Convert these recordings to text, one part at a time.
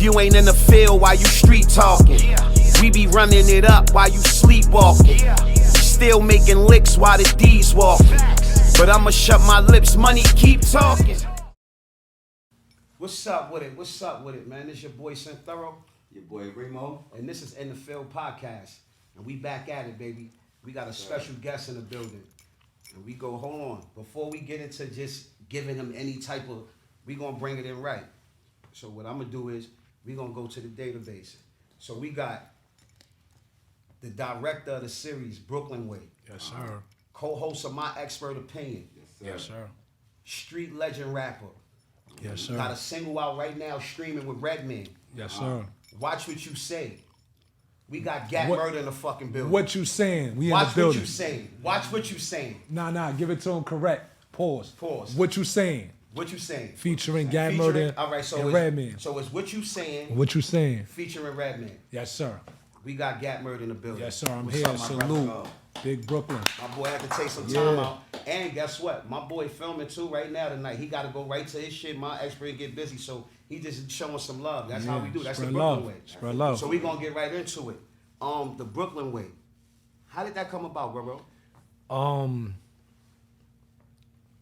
If you ain't in the field while you street talking, we be running it up while you sleepwalking. Still making licks while the D's walking. But I'ma shut my lips, money keep talking. What's up with it? What's up with it, man? This your boy Thorough. Your boy Remo. And this is In the Field Podcast. And we back at it, baby. We got a special guest in the building. And we go, hold on. Before we get into just giving him any type of, we gonna bring it in right. So what I'm gonna do is, we gonna go to the database. So we got the director of the series, Brooklyn Way. Yes, sir. Co-host of My Expert Opinion. Yes, sir. Street legend rapper. Yes, sir. Got a single out right now streaming with Redman. Yes, sir. Watch What You Say. We got Gat Murder in the fucking building. What you saying? We Watch in the building. What You Saying. Watch What You Saying. Nah, give it to him correct. Pause. Pause. What you saying? What You Saying. Featuring Gat Murder all right, so and Redman. So it's What You Saying. What you saying? Featuring Redman. Yes, sir. We got Gat Murder in the building. Yes, sir. I'm What's here. up, my Salute. brother? Big Brooklyn. My boy had to take some time out. And guess what? My boy filming too right now tonight. He got to go right to his shit. My expert get busy. So he just showing some love. That's how we do. That's the Brooklyn way. Spread love. So we going to get right into it. The Brooklyn way. How did that come about, bro?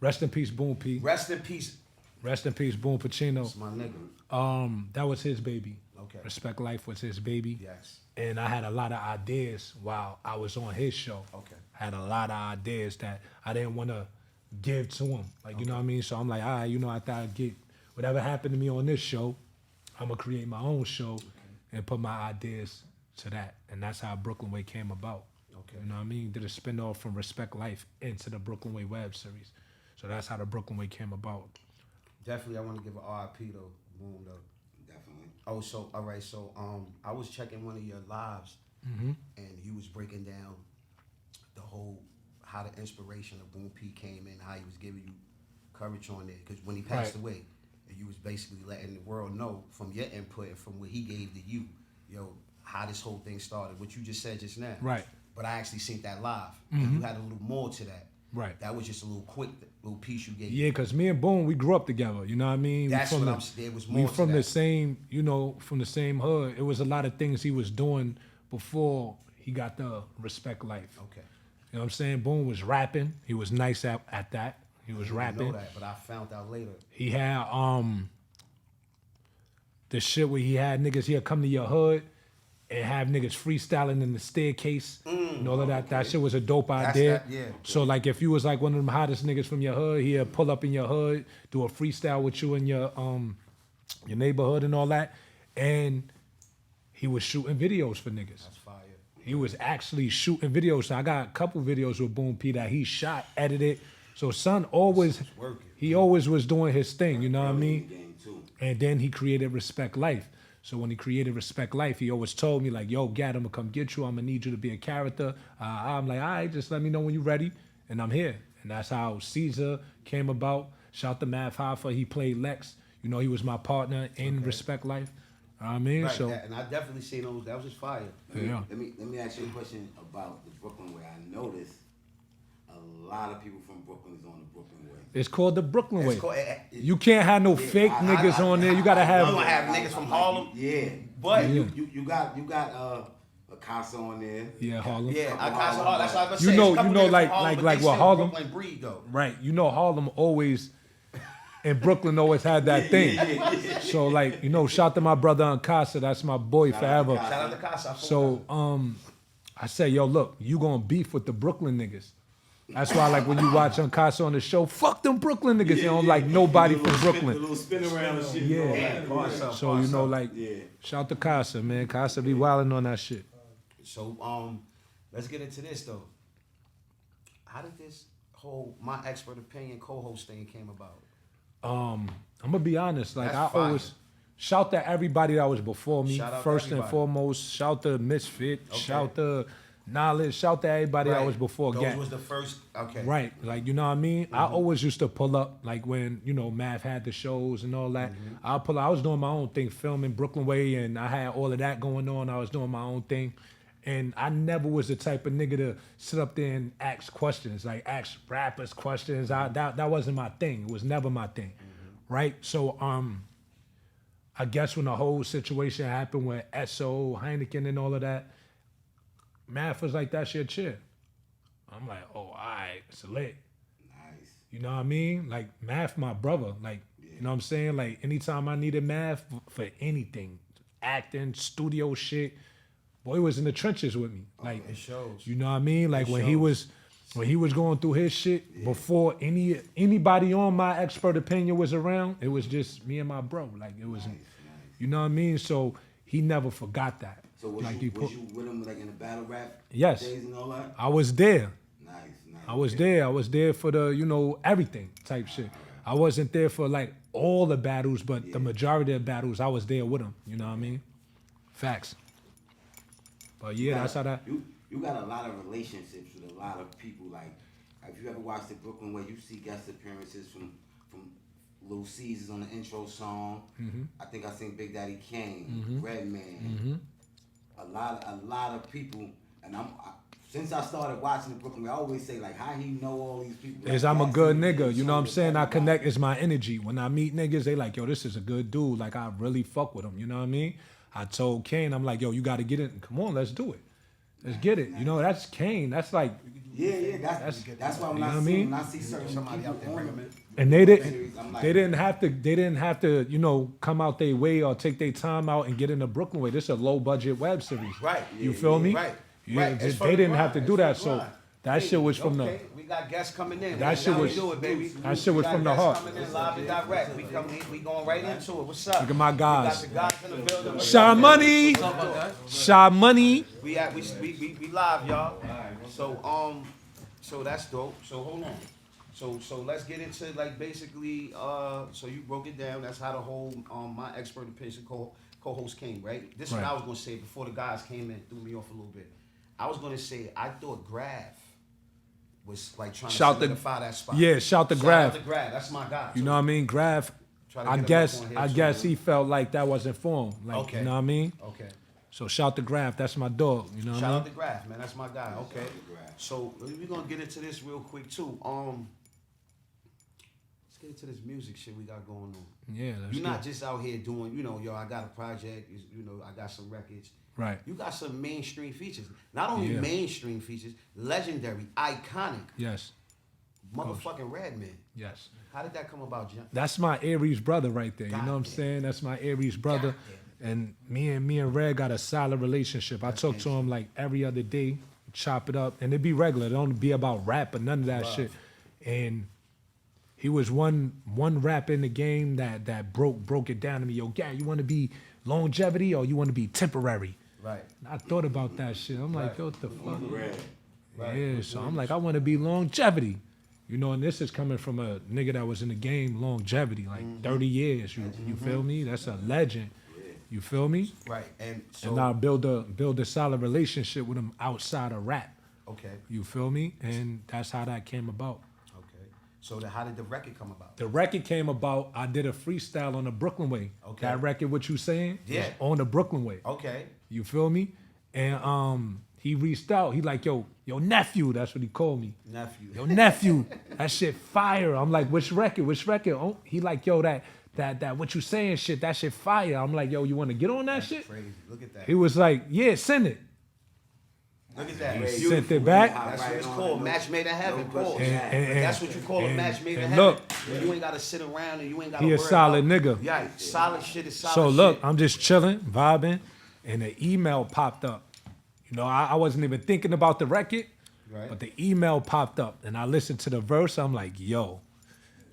Rest in peace, Boom P. Rest in peace. Rest in peace, Boom Pacino. That's my nigga. That was his baby. Okay. Respect Life was his baby. Yes. And I had a lot of ideas while I was on his show. Okay. I had a lot of ideas that I didn't want to give to him. Like, you know what I mean? So I'm like, all right, you know, I thought I'd get whatever happened to me on this show, I'm going to create my own show and put my ideas to that. And that's how Brooklyn Way came about. Okay. You know what I mean? Did a spin-off from Respect Life into the Brooklyn Way web series. So that's how the Brooklyn Way came about. Definitely, I want to give an RIP though. Boom though. Definitely. Oh, so all right. So I was checking one of your lives, and you was breaking down the whole how the inspiration of Boom P came in, how he was giving you courage on it. Because when he passed away, you was basically letting the world know from your input and from what he gave to you, yo, how this whole thing started. What you just said just now. Right. But I actually seen that live. And you had a little more to that. Right. That was just a little quick little piece you gave. Yeah, because me and Boom, we grew up together. You know what I mean? That's what I'm saying. There was more We to from that. the same, you know, from the same hood. It was a lot of things he was doing before he got the Respect Life. Okay. You know what I'm saying? Boom was rapping. He was nice at that. He was I rapping. didn't know that, but I found out later. He had the shit where he had niggas, he'd come to your hood and have niggas freestyling in the staircase and all of that. Okay. That shit was a dope idea. Yeah. So like if you was like one of them hottest niggas from your hood, he'd pull up in your hood, do a freestyle with you in your neighborhood and all that. And he was shooting videos for niggas. That's fire. He was actually shooting videos. So I got a couple videos with Boom P that he shot, edited. So son always, he always was doing his thing, you know what I mean? And then he created Respect Life. So when he created Respect Life, he always told me like, yo, Gat, I'm gonna come get you. I'm gonna need you to be a character. I'm like, all right, just let me know when you're ready. And I'm here. And that's how Caesar came about. Shout to Mav Hoffa, he played Lex. You know, he was my partner in Respect Life. You know what I mean? Right, so, and I definitely seen those. That was just fire. Yeah. Let me ask you a question about the Brooklyn Way. I noticed a lot of people from Brooklyn is on the Brooklyn Way. It's called the Brooklyn Way. Called, you can't have no fake niggas on there. You gotta have. I'm gonna have niggas from Harlem. Yeah, but you got Casa on there. Yeah, Harlem. Yeah, Casa Harlem. That's what I was you saying. know, like what Harlem. Brooklyn breed though. Right. You know, Harlem always. And Brooklyn always had that thing. So like, you know, shout to my brother Ankasa, that's my boy forever. Shout out to Casa. So I say, yo, look, you gonna beef with the Brooklyn niggas. That's why like when you watch Ankasa on the show, fuck them Brooklyn niggas. You don't like nobody from Brooklyn. The little spin around and shit. Yeah. So you know, like, shout to Casa, man. Casa be wilding on that shit. So let's get into this though. How did this whole My Expert Opinion co-host thing came about? I'm gonna be honest. Like That's I always shout to everybody that was before me. Shout out First to and foremost, shout to Misfit. Shout to Knowledge. Shout to everybody that was before. Those was the first. Okay. Right. Like you know what I mean. I always used to pull up like when you know Mav had the shows and all that. I'll pull up. I was doing my own thing, filming Brooklyn Way, and I had all of that going on. I was doing my own thing. And I never was the type of nigga to sit up there and ask questions, like ask rappers questions. That wasn't my thing. It was never my thing, right? So I guess when the whole situation happened with Esso, Heineken, and all of that, Math was like, that's your chair. I'm like, oh, all right, it's lit. Nice. You know what I mean? Like, Math, my brother. Like, you know what I'm saying? Like, anytime I needed Math for anything, acting, studio shit, boy was in the trenches with me. Like, It shows. you know what I mean? Like, when he was going through his shit, before anybody on my expert opinion was around, it was just me and my bro. Like, it was, you know what I mean? So he never forgot that. So was, like you with him like in the battle rap Yes. days and all that? I was there. Nice. I was there. I was there for the, you know, everything type shit. I wasn't there for like all the battles, but the majority of the battles, I was there with him. You know what I mean? Facts. But yeah, that's how that. You got a lot of relationships with a lot of people. Like, if you ever watched the Brooklyn Way, you see guest appearances from Lil Caesars on the intro song. Mm-hmm. I think I seen Big Daddy Kane, Redman. A lot of people, and since I started watching the Brooklyn Way, I always say like, how he know all these people? Is Like, I'm a that's good the nigga. You know what I'm saying? I everybody. connect. It's my energy. When I meet niggas, they like, yo, this is a good dude. Like, I really fuck with him. You know what I mean? I told Kane, I'm like, yo, you got to get it. Come on, let's do it. Let's get it. You know, that's Kane. That's like, Yeah, that's why when I see certain Somebody people out there, bring 'em in. and they I'm didn't like, they didn't have to, you know, come out their way or take their time out and get in the Brooklyn Way. This is a low budget web series. Right. You feel me? Right. Yeah, Right. It's for they the didn't have to grind. do It's that. for So the grind. that shit was from Okay, we got guests coming in. That shit How we was- do it, baby. that shit was We got from the guests heart. Coming in live and direct. We going right into it. What's up? Look at my guys. We got the guys in the building. What's Shy up, man? Money. What's up, my guy? Shy Money. We live, y'all. So that's dope. So hold on. So let's get into like basically. So you broke it down. That's how the whole my expert opinion co-host came, right? This is what Right. I was gonna say before the guys came in, threw me off a little bit. I was gonna say I thought Graf was like trying Shout to the- solidify that spot. Yeah, shout the Graf. Shout out to Graf. That's my guy. You know what I mean? Graf. Try to I get him guess up on here I too, guess man. he felt like that wasn't for him. Like, Okay. you know what I mean? Okay. So shout the Graf. That's my dog. You know what Shout I out mean? to Graf, man. That's my guy. Okay. to Graf. So we're gonna get into this real quick too. Let's get into this music shit we got going on. Yeah. You're not just out here doing, you know, yo, I got a project, you know, I got some records. Right. You got some mainstream features. Not only Yeah. mainstream features, legendary, iconic, Yes. motherfucking Redman. Yes. How did that come about, John? That's my Aries brother right there. You know what I'm Goddamn. saying? That's my Aries brother. And me and Red got a solid relationship. I talk to him like every other day, chop it up, and it be regular. It don't be about rap or none of that shit. And he was one rap in the game that broke it down to me. Yo, Gary, you want to be longevity or you want to be temporary? Right. And I thought about that shit. I'm like, yo, what the fuck? Red. Yeah, so I'm like, I want to be longevity. You know, and this is coming from a nigga that was in the game longevity, like 30 years. You feel me? That's a legend. You feel me? Right. And so And I build a solid relationship with him outside of rap. okay. You feel me? And that's how that came about. Okay. So how did the record come about? The record came about, I did a freestyle on the Brooklyn Way. Okay. That record, what you saying? Yeah. Was on the Brooklyn Way. Okay. You feel me? And he reached out. He like, yo, nephew. That's what he called me. Nephew. Yo, nephew, that shit fire. I'm like, which record? Oh, he like, yo, that what you saying shit, that shit fire. I'm like, yo, you want to get on that shit? Crazy. Look at that. He was like, yeah, send it. Look at that. He Beautiful. sent it back. That's what it's called. Match made in heaven. Pause. And- That's what you call a match made in and heaven. look, you ain't gotta sit around and you ain't gotta. He a worry solid about, nigga. Yeah, solid shit is solid. So look, shit. I'm just chilling, vibing, and the email popped up. You know, I wasn't even thinking about the record, Right. but the email popped up, and I listened to the verse. I'm like, yo,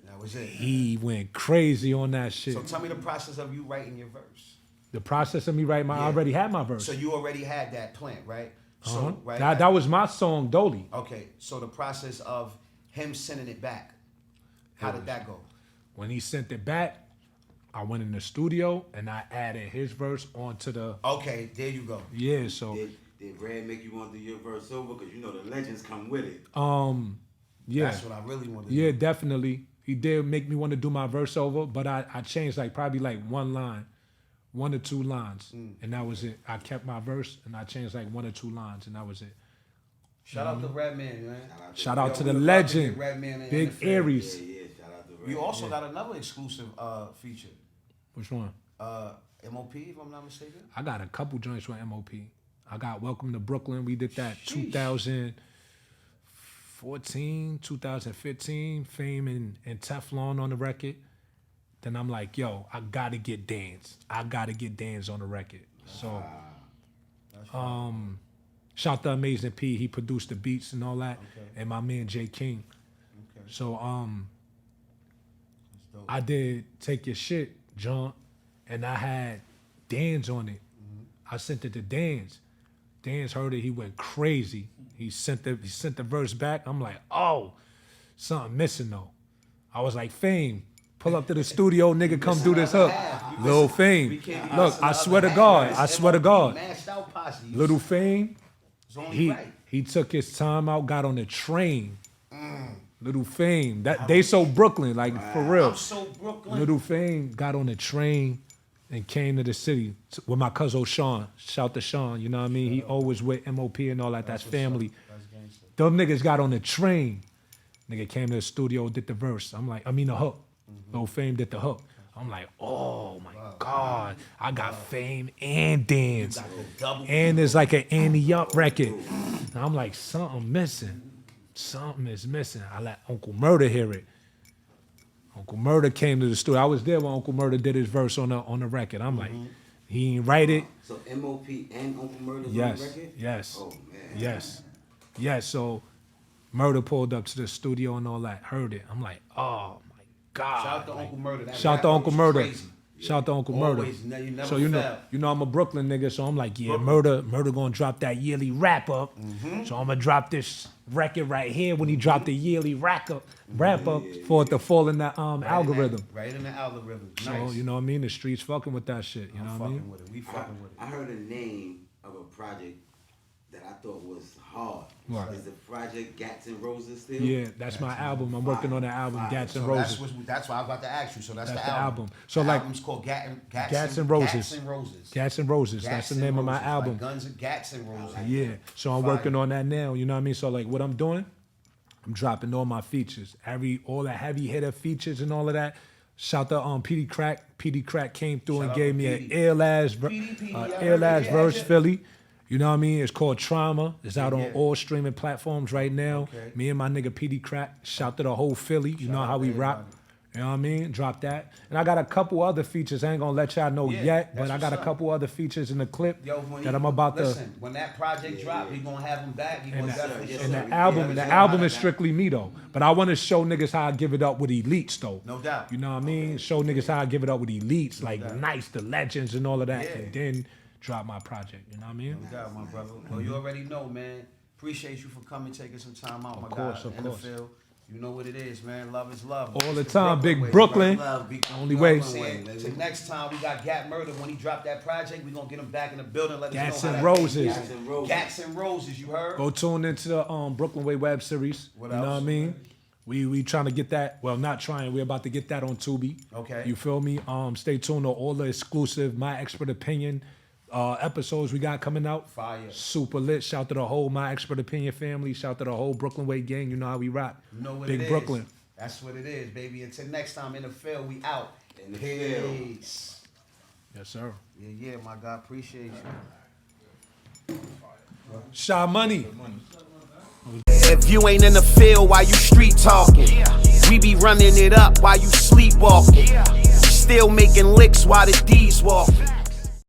That was it. he went crazy on that shit. So tell me the process of you writing your verse. The process of me writing I Yeah. already had my verse. So you already had that plan, right? So Uh-huh. right. That was my song, Dolly. Okay. So the process of him sending it back. How did that go? When he sent it back, I went in the studio and I added his verse onto the Okay, there you go. yeah. So Did Red make you want to do your verse over? Because you know the legends come with it. yeah, That's what I really wanted to yeah, do. definitely. He did make me want to do my verse over, but I changed like probably like one line, 1 or 2 lines, and that was it. I kept my verse and I changed like 1 or 2 lines, and that was it. Shout out to Redman, man. Shout out Yo, to we the about to get legend, Redman in Big the field. Aries. Yeah, shout out to Red. You also got another exclusive feature. Which one? MOP, if I'm not mistaken. I got a couple joints with MOP. I got Welcome to Brooklyn. We did that 2014, 2015. Fame and Teflon on the record. Then I'm like, yo, I gotta get Dan's. I gotta get Dan's on the record. So, shout to Amazing P. He produced the beats and all that, and my man J King. Okay. So, I did Take Your Shit, John, and I had Dan's on it. I sent it to Dan's. Dan's heard it. He went crazy. He sent the verse back. I'm like, oh, something missing though. I was like, Fame, pull up to the studio, nigga, come do this hook. Lil Fame, look, I swear to God, Little Fame, he took his time out, got on the train. Little Fame, that they so Brooklyn, like for real. I'm so Brooklyn. Little Fame got on the train and came to the city with my cousin Sean. Shout to Sean, you know what I mean? He always with MOP and all that. That's family. Them niggas got on the train. Nigga came to the studio, did the verse. I'm like, the hook. Little Fame did the hook. I'm like, oh my God, I got Fame and Dan's. And there's like an Annie Up record. And I'm like, something missing. Something is missing. I let Uncle Murdah hear it. Uncle Murdah came to the studio. I was there when Uncle Murdah did his verse on the record. I'm like, he ain't write it. So MOP and Uncle Murdah's Yes, on the record? yes, Oh, man. yes. So Murdah pulled up to the studio and all that, heard it. I'm like, oh my God. Shout out to Uncle Murdah. Shout to Uncle Murdah. Shout to Uncle Always, Murdah. you never So fail. you know I'm a Brooklyn nigga, so I'm like, yeah, Murdah gonna drop that yearly wrap up. So I'm gonna drop this record right here when he dropped the yearly wrap up for it to fall in the algorithm. Right in the algorithm. So Nice. you know what I mean? The streets fucking with that shit. You know what I mean? Fucking with it. We fucking with it. I heard a name of a project that I thought was hard. What? Is the project Gats and Roses still? Yeah, that's my album. I'm working on that album, Gats and So Roses. that's why I was about to ask you. So that's That's the album. So the like album's called Gats and Roses. Gats and Roses. Gats and Roses. That's Gats the and name of my Roses, album. Like Guns and Gats and Roses. Yeah. So I'm Fire. working on that now. You know what I mean? So like what I'm doing, I'm dropping all my features. All the heavy hitter features and all of that. Shout to PD Crack. PD Crack came through Shout and out gave to me an PD. ill ass PD, verse, Philly. You know what I mean? It's called Trauma. It's out on Yeah. all streaming platforms right now. Okay. Me and my nigga PD Crack. Shout to the whole Philly. You know out how to we rock. everybody. You know what I mean? Drop that. And I got a couple other features. I ain't gonna let y'all know Yeah, yet, but that's I got a what's up. couple other features in the clip Yo, when that I'm about listen, when that project drop, yeah. he gonna have him back. He and gonna the, definitely yes, show and sir. the you. album, Yeah, the yeah, album yeah. is strictly me though. But I want to show niggas how I give it up with elites though. No doubt. You know what I mean? Show niggas how I give it up with elites, like doubt. nice, the legends and all of that, Yeah. and then drop my project. You know what I mean? No doubt, my brother. Well, you already know, man. Appreciate you for coming, taking some time out, my course, guy. of In the course. field. You know what it is, man. Love is love. All the It's time, big way, Brooklyn. Love, be- Only love way. one way, Till baby. next time, we got Gat Murder. When he dropped that project, we gonna get him back in the building. Let Gats us know and how Roses. Gats and Roses. Gats and Roses. You heard? Go tune into the Brooklyn Way web series. What you know what I else? mean? We trying to get that. Well, not trying. We're about to get that on Tubi. Okay. You feel me? Stay tuned to all the exclusive My Expert Opinion episodes we got coming out. Fire. Super lit. Shout to the whole My Expert Opinion family. Shout to the whole Brooklyn Way gang. You know how we rock. You know what Big it is. Brooklyn. That's what it is, baby. Until next time, in the field, we out. In the field. Peace. Yes, sir. Yeah, my God. Appreciate you. Shy Money. If you ain't in the field while you street talking, we be running it up while you sleepwalking. Still making licks while the D's walking.